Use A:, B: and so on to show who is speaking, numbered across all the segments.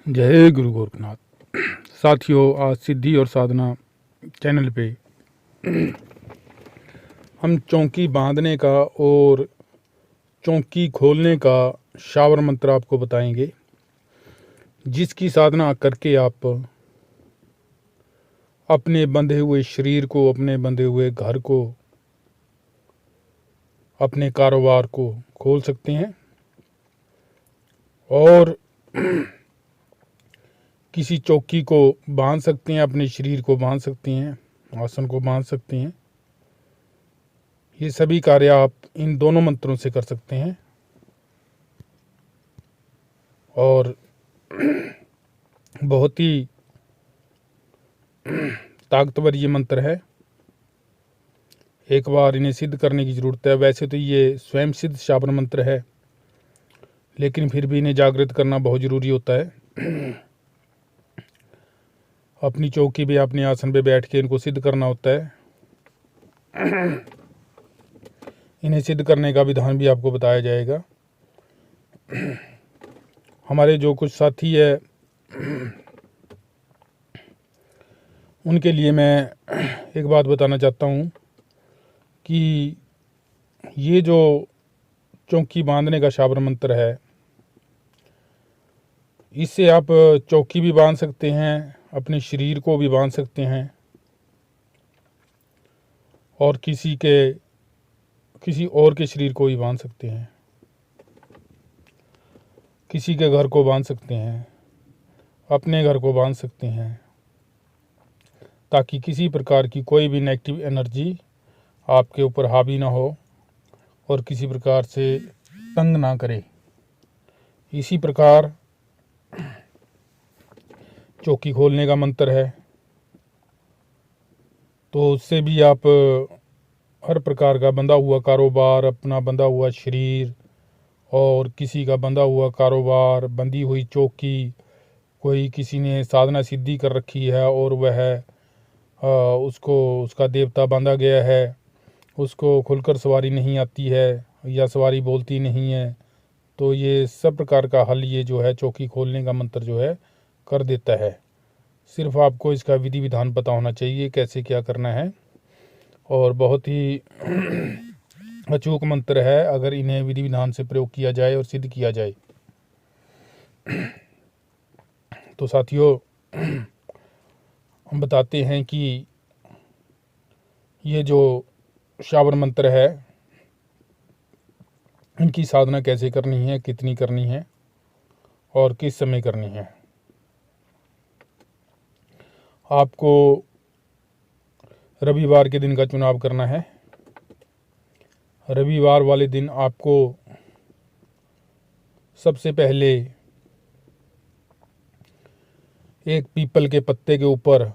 A: जय गुरु गोरखनाथ। साथियों, आज सिद्धि और साधना चैनल पे हम चौकी बांधने का और चौकी खोलने का शावर मंत्र आपको बताएंगे, जिसकी साधना करके आप अपने बंधे हुए शरीर को, अपने बंधे हुए घर को, अपने कारोबार को खोल सकते हैं और किसी चौकी को बांध सकते हैं, अपने शरीर को बांध सकते हैं, आसन को बांध सकते हैं। ये सभी कार्य आप इन दोनों मंत्रों से कर सकते हैं और बहुत ही ताकतवर ये मंत्र है। एक बार इन्हें सिद्ध करने की ज़रूरत है। वैसे तो ये स्वयं सिद्ध शावर मंत्र है, लेकिन फिर भी इन्हें जागृत करना बहुत ज़रूरी होता है। अपनी चौकी पे, अपने आसन पे बैठ के इनको सिद्ध करना होता है। इन्हें सिद्ध करने का विधान भी आपको बताया जाएगा। हमारे जो कुछ साथी है उनके लिए मैं एक बात बताना चाहता हूँ कि ये जो चौकी बांधने का शावर मंत्र है, इससे आप चौकी भी बांध सकते हैं, अपने शरीर को भी बांध सकते हैं और किसी और के शरीर को भी बांध सकते हैं, किसी के घर को बांध सकते हैं, अपने घर को बांध सकते हैं, ताकि किसी प्रकार की कोई भी नेगेटिव एनर्जी आपके ऊपर हावी ना हो और किसी प्रकार से तंग ना करे। इसी प्रकार चौकी खोलने का मंत्र है, तो उससे भी आप हर प्रकार का बंधा हुआ कारोबार, अपना बंधा हुआ शरीर और किसी का बंधा हुआ कारोबार, बंधी हुई चौकी, कोई किसी ने साधना सिद्धि कर रखी है और वह उसका देवता बांधा गया है, उसको खुलकर सवारी नहीं आती है या सवारी बोलती नहीं है, तो ये सब प्रकार का हल ये जो है चौकी खोलने का मंत्र जो है कर देता है। सिर्फ आपको इसका विधि विधान पता होना चाहिए, कैसे क्या करना है, और बहुत ही अचूक मंत्र है अगर इन्हें विधि विधान से प्रयोग किया जाए और सिद्ध किया जाए। तो साथियों, हम बताते हैं कि ये जो शावर मंत्र है, इनकी साधना कैसे करनी है, कितनी करनी है और किस समय करनी है। आपको रविवार के दिन का चुनाव करना है। रविवार वाले दिन आपको सबसे पहले एक पीपल के पत्ते के ऊपर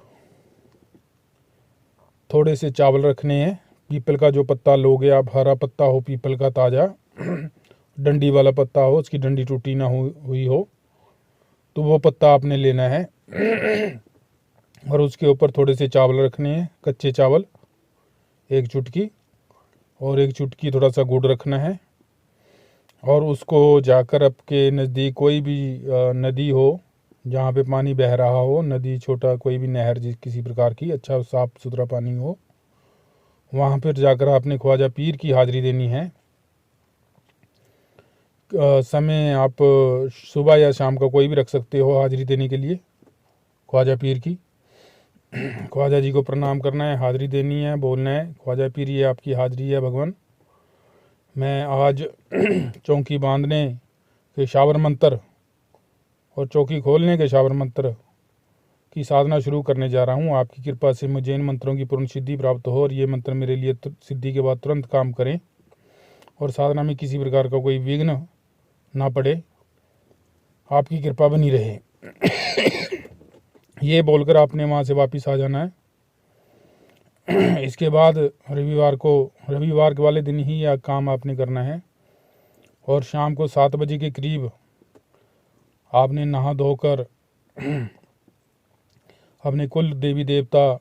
A: थोड़े से चावल रखने हैं। पीपल का जो पत्ता लोगे आप, हरा पत्ता हो पीपल का, ताज़ा डंडी वाला पत्ता हो, उसकी डंडी टूटी ना हुई हो, तो वो पत्ता आपने लेना है और उसके ऊपर थोड़े से चावल रखने हैं, कच्चे चावल, एक चुटकी, और एक चुटकी थोड़ा सा गुड़ रखना है। और उसको जाकर आपके नज़दीक कोई भी नदी हो जहाँ पे पानी बह रहा हो, नदी, छोटा कोई भी नहर किसी प्रकार की, अच्छा साफ सुथरा पानी हो, वहाँ पर जाकर आपने ख्वाजा पीर की हाज़िरी देनी है। समय आप सुबह या शाम का कोई भी रख सकते हो हाज़िरी देने के लिए ख्वाजा पीर की। ख्वाजा जी को प्रणाम करना है, हाज़िरी देनी है, बोलना है, ख्वाजा पीर ये आपकी हाज़िरी है भगवान, मैं आज चौकी बांधने के शावर मंत्र और चौकी खोलने के शावर मंत्र की साधना शुरू करने जा रहा हूँ। आपकी कृपा से मुझे इन मंत्रों की पूर्ण सिद्धि प्राप्त हो और ये मंत्र मेरे लिए सिद्धि के बाद तुरंत काम करें और साधना में किसी प्रकार का कोई विघ्न ना पड़े, आपकी कृपा बनी रहे। ये बोलकर आपने वहाँ से वापस आ जाना है। इसके बाद रविवार के वाले दिन ही यह काम आपने करना है और शाम को 7 बजे के करीब आपने नहा धोकर अपने कुल देवी देवता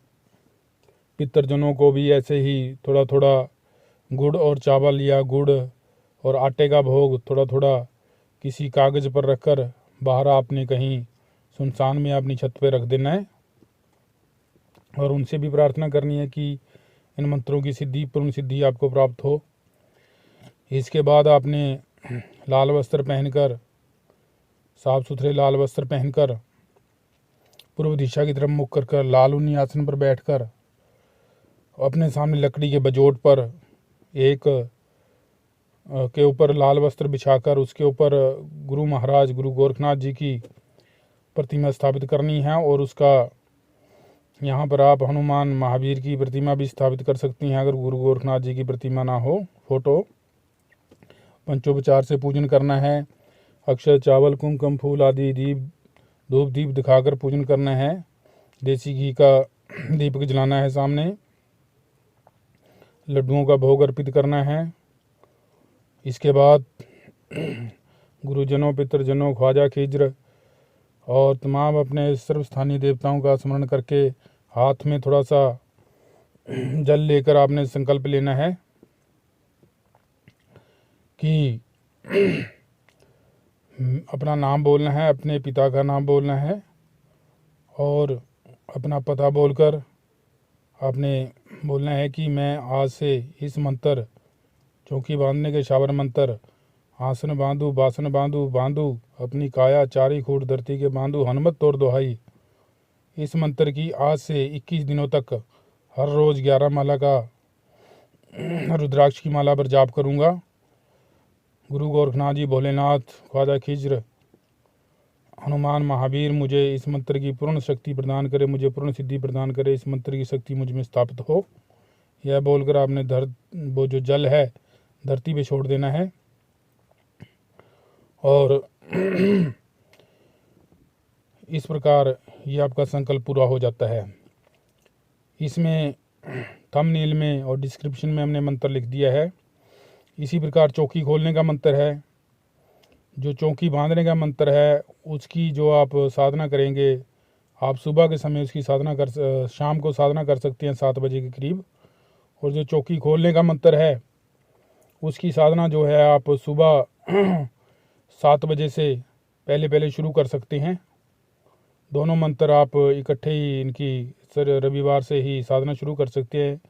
A: पितरजनों को भी ऐसे ही थोड़ा थोड़ा गुड़ और चावल या गुड़ और आटे का भोग थोड़ा थोड़ा किसी कागज़ पर रखकर बाहर आपने कहीं सुनसान में अपनी छत पे रख देना है और उनसे भी प्रार्थना करनी है कि इन मंत्रों की सिद्धि पूर्ण सिद्धि आपको प्राप्त हो। इसके बाद आपने लाल वस्त्र पहनकर, साफ सुथरे लाल वस्त्र पहनकर, पूर्व दिशा की तरफ मुख कर लाल ऊनी आसन पर बैठकर अपने सामने लकड़ी के बजोट पर एक के ऊपर लाल वस्त्र बिछाकर उसके ऊपर गुरु महाराज गुरु गोरखनाथ जी की प्रतिमा स्थापित करनी है। और उसका यहाँ पर आप हनुमान महावीर की प्रतिमा भी स्थापित कर सकती हैं अगर गुरु गोरखनाथ जी की प्रतिमा ना हो, फोटो। पंचोपचार से पूजन करना है। अक्षर, चावल, कुमकुम, फूल आदि दीप धूप दीप दिखाकर पूजन करना है। देसी घी का दीपक जलाना है सामने। लड्डुओं का भोग अर्पित करना है। इसके बाद गुरुजनों, पितृजनों, ख्वाजा खिज्र और तमाम अपने सर्वस्थानीय देवताओं का स्मरण करके हाथ में थोड़ा सा जल लेकर आपने संकल्प लेना है कि अपना नाम बोलना है, अपने पिता का नाम बोलना है और अपना पता बोलकर आपने बोलना है कि मैं आज से इस मंत्र, चौकी बांधने के शावर मंत्र, आसन बांधू, बासन बांधू, बांधू अपनी काया, चारी खूट धरती के बांधू, हनुमत तोड़ दोहाई, इस मंत्र की आज से 21 दिनों तक हर रोज़ 11 माला का रुद्राक्ष की माला पर जाप करूँगा। गुरु गोरखनाथ जी, भोलेनाथ, ख्वाजा खिज्र, हनुमान महावीर मुझे इस मंत्र की पूर्ण शक्ति प्रदान करे, मुझे पूर्ण सिद्धि प्रदान करे, इस मंत्र की शक्ति मुझ में स्थापित हो। यह बोलकर आपने वो जो जल है धरती पे छोड़ देना है और इस प्रकार ये आपका संकल्प पूरा हो जाता है। इसमें थंबनेल में और डिस्क्रिप्शन में हमने मंत्र लिख दिया है। इसी प्रकार चौकी खोलने का मंत्र है, जो चौकी बांधने का मंत्र है उसकी जो आप साधना करेंगे, आप सुबह के समय उसकी साधना शाम को साधना कर सकते हैं 7 बजे के करीब। और जो चौकी खोलने का मंत्र है उसकी साधना जो है आप सुबह 7 बजे से पहले शुरू कर सकते हैं। दोनों मंत्र आप इकट्ठे ही इनकी रविवार से ही साधना शुरू कर सकते हैं।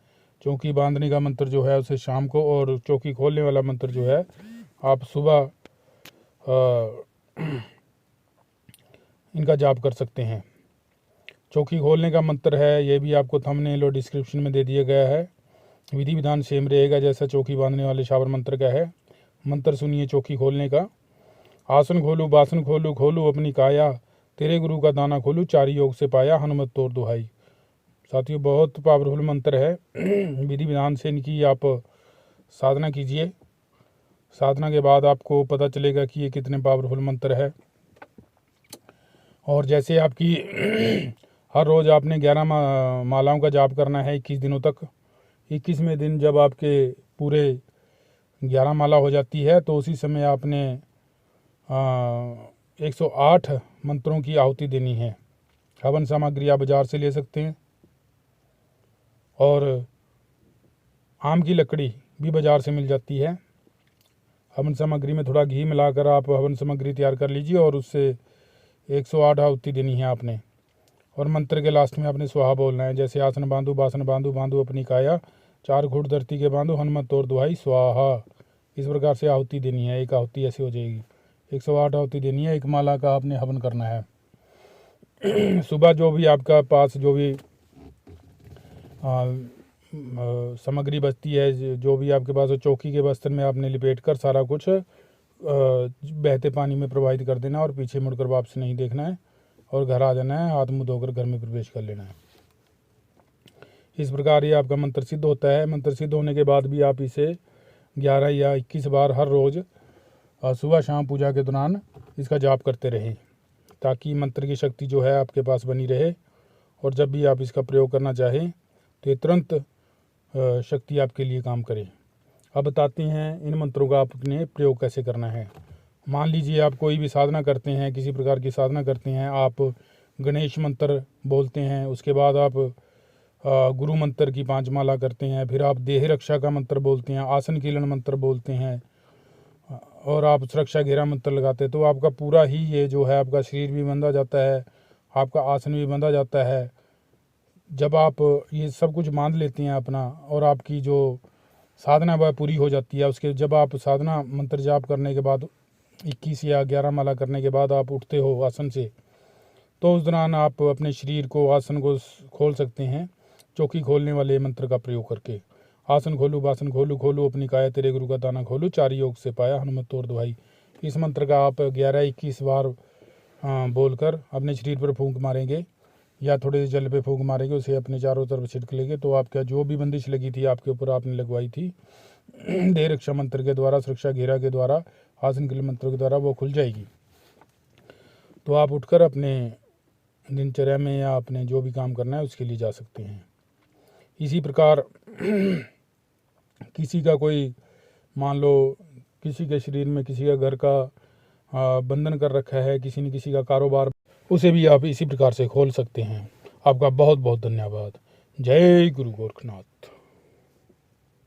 A: चौकी बांधने का मंत्र जो है उसे शाम को और चौकी खोलने वाला मंत्र जो है आप सुबह इनका जाप कर सकते हैं। चौकी खोलने का मंत्र है, ये भी आपको थंबनेल और डिस्क्रिप्शन में दे दिया गया है। विधि विधान सेम रहेगा जैसा चौकी बांधने वाले शावर मंत्र का है। मंत्र सुनिए चौकी खोलने का। आसन खोलू, बासन खोलू, खोलू अपनी काया, तेरे गुरु का दाना खोलू, चारी योग से पाया, हनुमत तोड़ दुहाई। साथियों, बहुत पावरफुल मंत्र है। विधि विधान से इनकी आप साधना कीजिए। साधना के बाद आपको पता चलेगा कि ये कितने पावरफुल मंत्र है। और जैसे आपकी हर रोज़ आपने 11 मालाओं का जाप करना है 21 दिनों तक। 21वें दिन जब आपके पूरे 11 माला हो जाती है तो उसी समय आपने 108 मंत्रों की आहुति देनी है। हवन सामग्री आप बाजार से ले सकते हैं और आम की लकड़ी भी बाजार से मिल जाती है। हवन सामग्री में थोड़ा घी मिलाकर आप हवन सामग्री तैयार कर लीजिए और उससे 108 आहुति देनी है आपने। और मंत्र के लास्ट में आपने स्वाहा बोलना है, जैसे आसन बांधू, बासन बांधू, बांधू अपनी काया, 4 घूट धरती के बांधू, हनुमत तोड़ दुहाई, स्वाहा। इस प्रकार से आहुति देनी है। एक आहुति ऐसे हो जाएगी। 108 आहुति देनी है। 1 माला का आपने हवन करना है। सुबह जो भी आपका पास जो भी सामग्री बचती है, जो भी आपके पास, चौकी के वस्त्र में आपने लिपेट कर सारा कुछ बहते पानी में प्रवाहित कर देना और पीछे मुड़कर वापस नहीं देखना है और घर आ जाना है। हाथ मुँह धोकर घर में प्रवेश कर लेना है। इस प्रकार ये आपका मंत्र सिद्ध होता है। मंत्र सिद्ध होने के बाद भी आप इसे 11 या 21 बार हर रोज़ सुबह शाम पूजा के दौरान इसका जाप करते रहें, ताकि मंत्र की शक्ति जो है आपके पास बनी रहे और जब भी आप इसका प्रयोग करना चाहें तो ये तुरंत शक्ति आपके लिए काम करे। अब बताते हैं इन मंत्रों का आपने प्रयोग कैसे करना है। मान लीजिए आप कोई भी साधना करते हैं, किसी प्रकार की साधना करते हैं, आप गणेश मंत्र बोलते हैं, उसके बाद आप गुरु मंत्र की 5 माला करते हैं, फिर आप देह रक्षा का मंत्र बोलते हैं, आसन कीलन मंत्र बोलते हैं और आप सुरक्षा घेरा मंत्र लगाते हैं, तो आपका पूरा ही ये जो है आपका शरीर भी बंधा जाता है आपका आसन भी बांधा जाता है। जब आप ये सब कुछ बांध लेती हैं अपना, और आपकी जो साधना वह पूरी हो जाती है, उसके जब आप साधना मंत्र जाप करने के बाद 21 या 11 माला करने के बाद आप उठते हो आसन से, तो उस दौरान आप अपने शरीर को, आसन को खोल सकते हैं चौकी खोलने वाले मंत्र का प्रयोग करके। आसन खोलू बासन खोलू, खोलू अपनी काया तेरे गुरु का दाना खोलू, 4 योग से पाया हनुमत और दुहाई। इस मंत्र का आप 11-21 बार बोलकर अपने शरीर पर फूंक मारेंगे या थोड़े जल पे फूंक मारेंगे, उसे अपने चारों तरफ छिड़क लेंगे, तो आपका जो भी बंदिश लगी थी आपके ऊपर, आपने लगवाई थी देह रक्षा मंत्र के द्वारा, सुरक्षा घेरा के द्वारा, आसन के मंत्र के द्वारा, वो खुल जाएगी। तो आप उठकर अपने दिनचर्या में या अपने जो भी काम करना है उसके लिए जा सकते हैं। इसी प्रकार किसी का कोई, मान लो किसी के शरीर में किसी का घर का बंधन कर रखा है, किसी ने किसी का कारोबार, उसे भी आप इसी प्रकार से खोल सकते हैं। आपका बहुत बहुत धन्यवाद। जय गुरु गोरखनाथ।